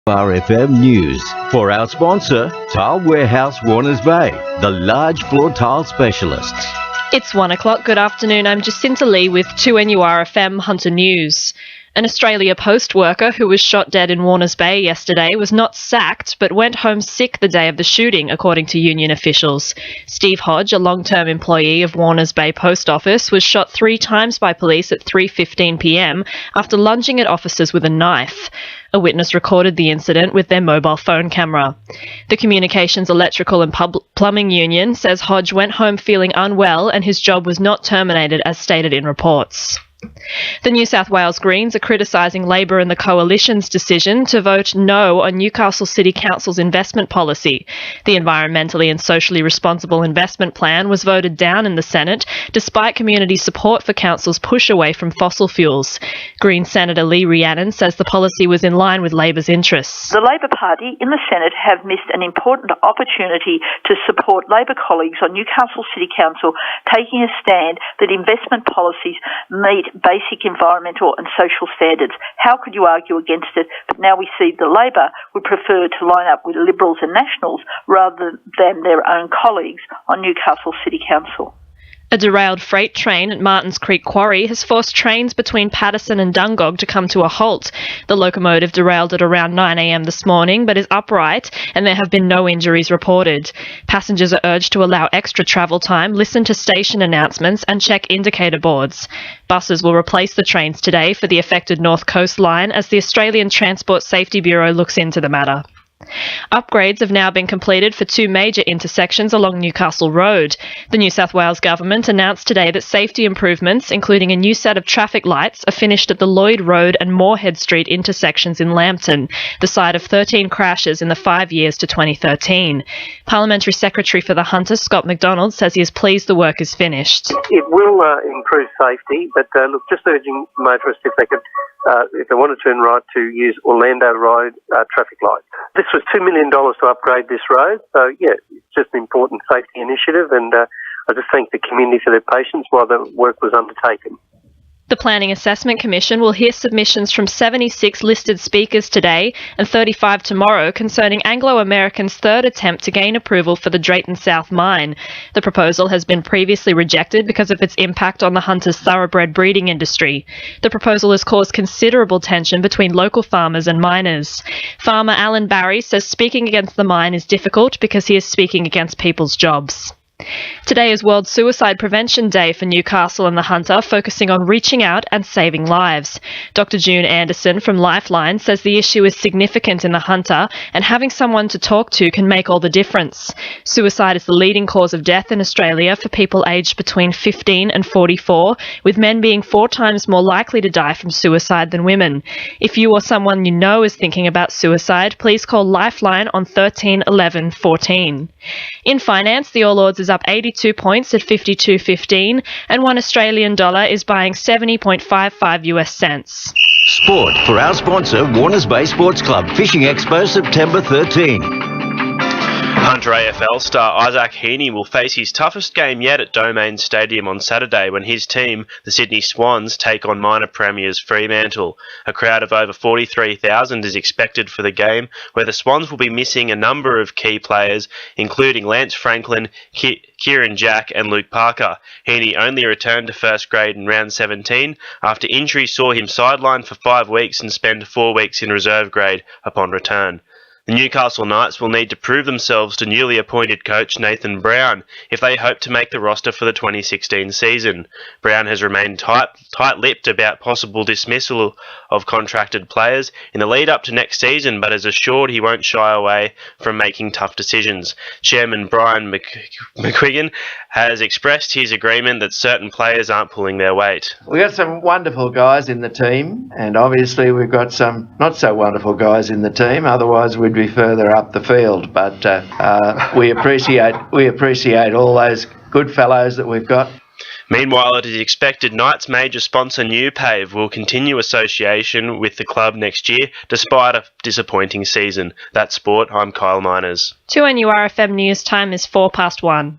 RFM News. For our sponsor, Tile Warehouse Warners Bay, the large floor tile specialists. It's 1 o'clock. Good afternoon. I'm Jacinta Lee with 2NURFM Hunter News. An Australia Post worker who was shot dead in Warners Bay yesterday was not sacked but went home sick the day of the shooting, according to union officials. Steve Hodge, a long-term employee of Warners Bay Post Office, was shot 3 times by police at 3:15 p.m. after lunging at officers with a knife. A witness recorded the incident with their mobile phone camera. The Communications, Electrical and Plumbing Union says Hodge went home feeling unwell and his job was not terminated as stated in reports. The New South Wales Greens are criticising Labor and the Coalition's decision to vote no on Newcastle City Council's investment policy. The environmentally and socially responsible investment plan was voted down in the Senate, despite community support for Council's push away from fossil fuels. Green Senator Lee Rhiannon says the policy was in line with Labor's interests. The Labor Party in the Senate have missed an important opportunity to support Labor colleagues on Newcastle City Council taking a stand that investment policies meet basic environmental and social standards. How could you argue against it? But now we see the Labor would prefer to line up with Liberals and Nationals rather than their own colleagues on Newcastle City Council. A derailed freight train at Martins Creek Quarry has forced trains between Patterson and Dungog to come to a halt. The locomotive derailed at around 9 a.m. this morning but is upright and there have been no injuries reported. Passengers are urged to allow extra travel time, listen to station announcements and check indicator boards. Buses will replace the trains today for the affected North Coast line as the Australian Transport Safety Bureau looks into the matter. Upgrades have now been completed for 2 major intersections along Newcastle Road. The New South Wales Government announced today that safety improvements, including a new set of traffic lights, are finished at the Lloyd Road and Moorhead Street intersections in Lambton, the site of 13 crashes in the 5 years to 2013. Parliamentary Secretary for the Hunter, Scott McDonald, says he is pleased the work is finished. It will improve safety, but look, just urging motorists if they want to turn right to use Orlando Road traffic lights. This was $2 million to upgrade this road, so yeah, it's just an important safety initiative and I just thank the community for their patience while the work was undertaken. The Planning Assessment Commission will hear submissions from 76 listed speakers today and 35 tomorrow concerning Anglo American's third attempt to gain approval for the Drayton South mine. The proposal has been previously rejected because of its impact on the Hunter's thoroughbred breeding industry. The proposal has caused considerable tension between local farmers and miners. Farmer Alan Barry says speaking against the mine is difficult because he is speaking against people's jobs. Today is World Suicide Prevention Day for Newcastle and the Hunter, focusing on reaching out and saving lives. Dr. June Anderson from Lifeline says the issue is significant in the Hunter and having someone to talk to can make all the difference. Suicide is the leading cause of death in Australia for people aged between 15 and 44, with men being 4 times more likely to die from suicide than women. If you or someone you know is thinking about suicide, please call Lifeline on 13 11 14. In finance, the All Ords is up 82 points at 52.15 and $1 is buying 70.55 US cents. Sport for our sponsor, Warners Bay Sports Club, Fishing Expo, September 13. Hunter AFL star Isaac Heaney will face his toughest game yet at Domain Stadium on Saturday when his team, the Sydney Swans, take on minor premiers Fremantle. A crowd of over 43,000 is expected for the game, where the Swans will be missing a number of key players, including Lance Franklin, Kieran Jack and Luke Parker. Heaney only returned to first grade in round 17 after injury saw him sidelined for 5 weeks and spend 4 weeks in reserve grade upon return. The Newcastle Knights will need to prove themselves to newly appointed coach Nathan Brown if they hope to make the roster for the 2016 season. Brown has remained tight-lipped about possible dismissal of contracted players in the lead-up to next season, but has assured he won't shy away from making tough decisions. Chairman Brian McQuiggan has expressed his agreement that certain players aren't pulling their weight. We've got some wonderful guys in the team, and obviously we've got some not so wonderful guys in the team, otherwise we'd be further up the field, but we appreciate all those good fellows that we've got. Meanwhile, it is expected Knights major sponsor NewPave will continue association with the club next year, despite a disappointing season. That's sport. I'm Kyle Miners. 2NURFM News time is 1:04.